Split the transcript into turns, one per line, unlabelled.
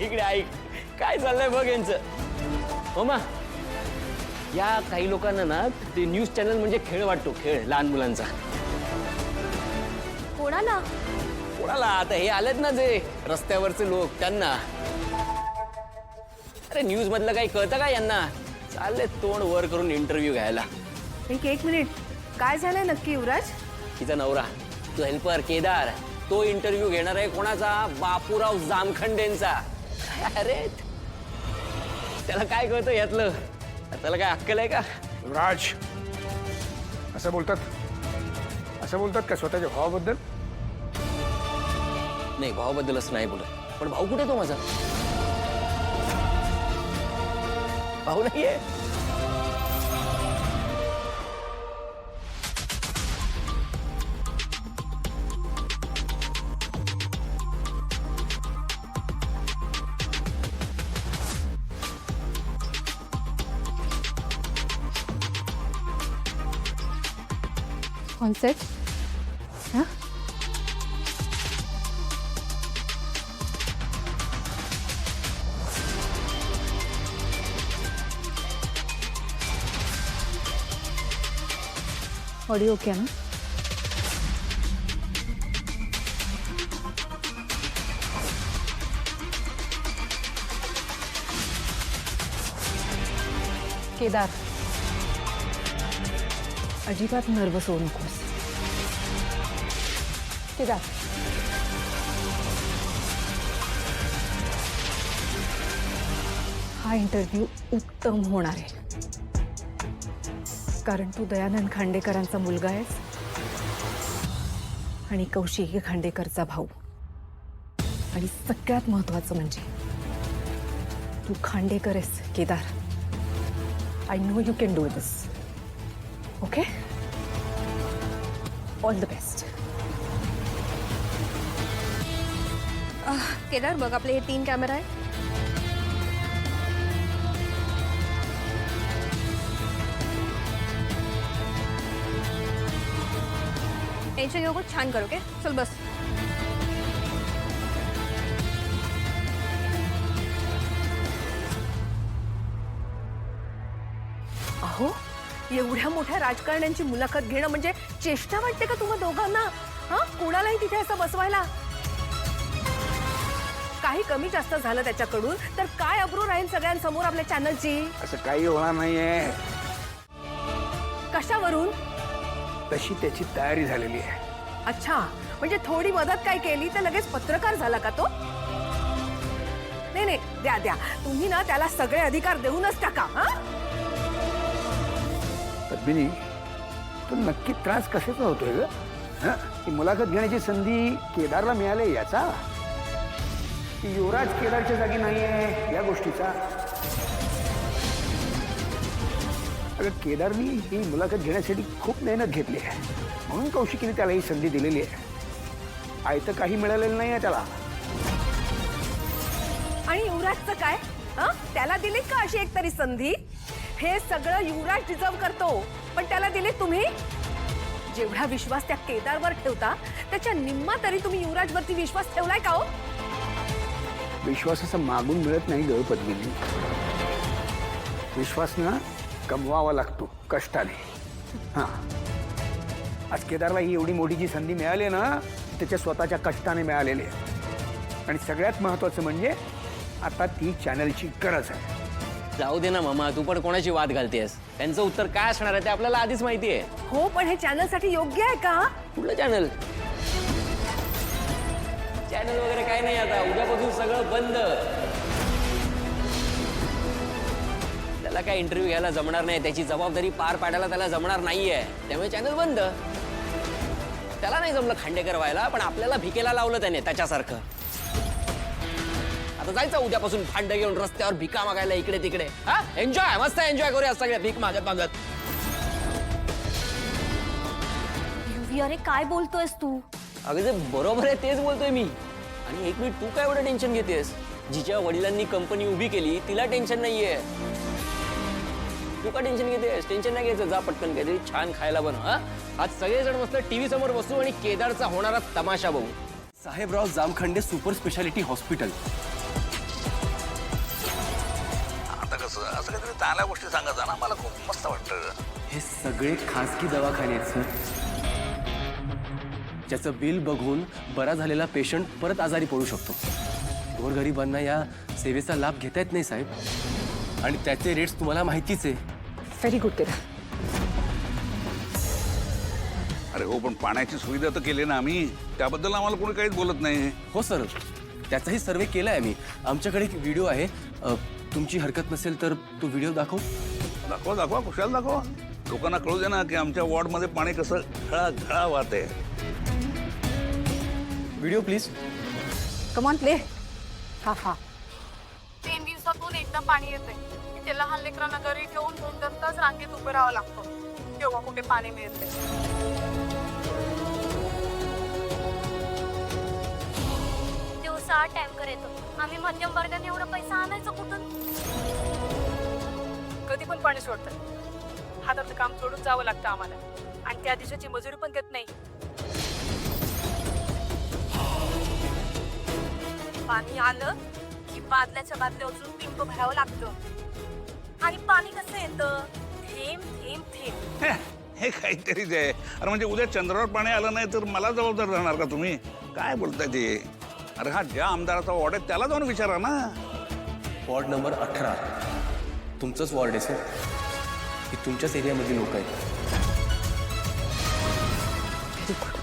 इकडे ऐक काय चाललंय बघ यांचं. हो मा, या काही लोकांना ना ते न्यूज चॅनल म्हणजे खेळ वाटतो, खेळ लहान मुलांचा.
कोणाला?
कोणाला आता हे आलेत ना जे रस्त्यावरचे लोक त्यांना. अरे न्यूज मधलं काही कळतं का यांना? चालले तोंड वर करून इंटरव्ह्यू घ्यायला.
एक मिनिट, काय झालंय नक्की युवराज?
तिचा नवरा तो हेल्पर केदार तो इंटरव्ह्यू घेणार आहे. कोणाचा? बापूराव जामखंडेंचा. अरे त्याला काय कळतं यातलं? त्याला काय अक्कल आहे का?
राज असं बोलतात का स्वतःच्या भावाबद्दल?
नाही, भावाबद्दलच नाही बोलत. पण भाऊ कुठे तो माझा? भाऊ नाहीये.
कॉन्सेप्ट हाँ ऑडियो क्या ना? केदार, अजिबात नर्वस होऊ नकोस. केदार, हा इंटरव्ह्यू उत्तम होणार आहे, कारण तू दयानंद खांडेकरांचा मुलगा आहेस आणि कौशिकी खांडेकरचा भाऊ. आणि सगळ्यात महत्त्वाचं म्हणजे तू खांडेकर आहेस Kedar. I know you can do this. Okay, all the best.
Kedar बघ, आपले हे 3 कॅमेरा आहे. टेन्शन घेऊ, छान करू. ओके चल बस.
अहो, एवढ्या मोठ्या राजकारण्यांची मुलाखत घेणं म्हणजे चेष्टा वाटते का तुम्हा दोघांना? हा, कोणालाही तिथे असं बसवायला? काही कमी जास्त झालं त्याच्याकडून तर काय अब्रू राहील सगळ्यांसमोर आपल्या चॅनलची?
असं काही होणार नाहीये.
कशावरून?
तशी त्याची तयारी झालेली आहे.
अच्छा, म्हणजे थोडी मदत काय केली तर लगेच पत्रकार झाला का तो? नाही नाही, द्या द्या तुम्ही ना त्याला सगळे अधिकार देऊनच टाका. हा,
पद्मिनी, तो नक्की त्रास कशाचा होतोय ग? ती मुलाखत घेण्याची संधी केदारला मिळाली याचा? की युवराज केदारच्या जागी नाहीये या गोष्टीचा? अगं, केदारनी ही मुलाखत घेण्यासाठी खूप मेहनत घेतली आहे, म्हणून कौशिकीने त्याला ही संधी दिलेली आहे. आयतं काही मिळालेलं नाहीये त्याला.
आणि युवराजचं काय? हा, त्याला दिली का अशी एक तरी संधी? हे सगळं युवराज डिझर्व करतो, पण त्याला दिले तुम्ही. जेवढा विश्वास त्या केदारवर ठेवता त्याच्या निम्मा तरी तुम्ही युवराजवरती विश्वास ठेवलाय का हो?
विश्वासाचं मागून मिळत नाही ग पद्मिनी. विश्वास ना कमवावा लागतो कष्टाने. हा, आज केदारला ही एवढी मोठी जी संधी मिळाली ना, त्याच्या स्वतःच्या कष्टाने मिळालेली आहे. आणि सगळ्यात महत्वाचं म्हणजे आता ती चॅनलची गरज आहे.
जाऊ दे ना मामा, तू पण कोणाची वाद घालतेस? त्यांचं उत्तर काय असणार आहे ते आपल्याला आधीच माहिती आहे.
हो, पण हे चॅनलसाठी योग्य आहे का?
कुठलं चॅनल? चॅनल वगैरे काय नाही. आता उद्यापासून सगळं बंद. त्याला काय इंटरव्ह्यू घ्यायला जमणार नाही, त्याची जबाबदारी पार पाडायला त्याला जमणार नाहीये, त्यामुळे चॅनल बंद. त्याला नाही जमलं खांडेकर व्हायला, पण आपल्याला भिकेला लावलं त्याने त्याच्यासारखं. आता जायचं उद्यापासून भांड घेऊन रस्त्यावर भिका मागायला इकडे तिकडे. हा, एन्जॉय, मस्त एन्जॉय करूया सगळे भीक मागत मागत.
युवी, अरे काय बोलतोयस तू?
अगं जे बरोबर आहे तेच बोलतोय मी. आणि एक मिनिट, तू काय एवढं टेन्शन घेतेस? जिच्या वडिलांनी कंपनी उभी केली तिला टेन्शन नाहीये, तू का टेन्शन घेतेस? टेन्शन नाही घ्यायचं, जा पटकन काहीतरी छान खायला बनव. हा, आज सगळेजण मस्त टीव्ही समोर बसू आणि केदारचा होणारा तमाशा बघू.
Sahebrao Jamkhande super speciality hospital. चांगल्या गोष्टी सांगत जा ना, मला खूप मस्त वाटतं.
हे सगळे खासगी दवाखाने आहेत सर. ज्याचं बिल बघून बरा झालेला पेशंट परत आजारी पडू शकतो. गोरगरिबांना या सेवेचा लाभ घेता येत नाही साहेब. आणि त्याचे रेट्स तुम्हाला माहितीच आहे.
Very good Kedar.
अरे हो, पण पाण्याची सुविधा तर केली ना आम्ही, त्याबद्दल आम्हाला कोणी काहीच बोलत नाही.
हो सर, त्याचाही सर्वे केला आहे आम्ही. आमच्याकडे एक व्हिडिओ आहे. तुमची हरकत नसेल तर तो व्हिडिओ दाखव.
दाखवा दाखवा, कुशाल दाखवा. लोकांना कळू दे ना की आमच्या वॉर्डमध्ये पाणी कसं घळा वाहते.
Video please.
Come on play. हा हा.
3 दिवसातून एकदा पाणी येते. ते लहान लेकरांना घरी ठेवून 2-3 तास रांगेत उभं राहावं लागतं, तेव्हा कुठे पाणी मिळते.
दिवसा टँकर येतो. आम्ही मध्यम वर्गाने एवढा पैसा आणायचा कुठून?
कधी पण पाणी सोडतात. हातातलं काम सोडून जावं लागतं आम्हाला, आणि त्या दिवसाची मजुरी पण देत नाही. पाणी आलं की बादल्याच्या बादल्या उचलून पिंप भरावं लागतं. आणि पाणी कसं येतं? थेंब थेंब थेंब.
हे काहीतरीच आहे. अरे म्हणजे उद्या चंद्रावर पाणी आलं नाही तर मला जबाबदार राहणार का तुम्ही? काय बोलताय ते? अरे हा ज्या आमदाराचा वॉर्ड आहे त्याला जाऊन विचारा ना.
Very good.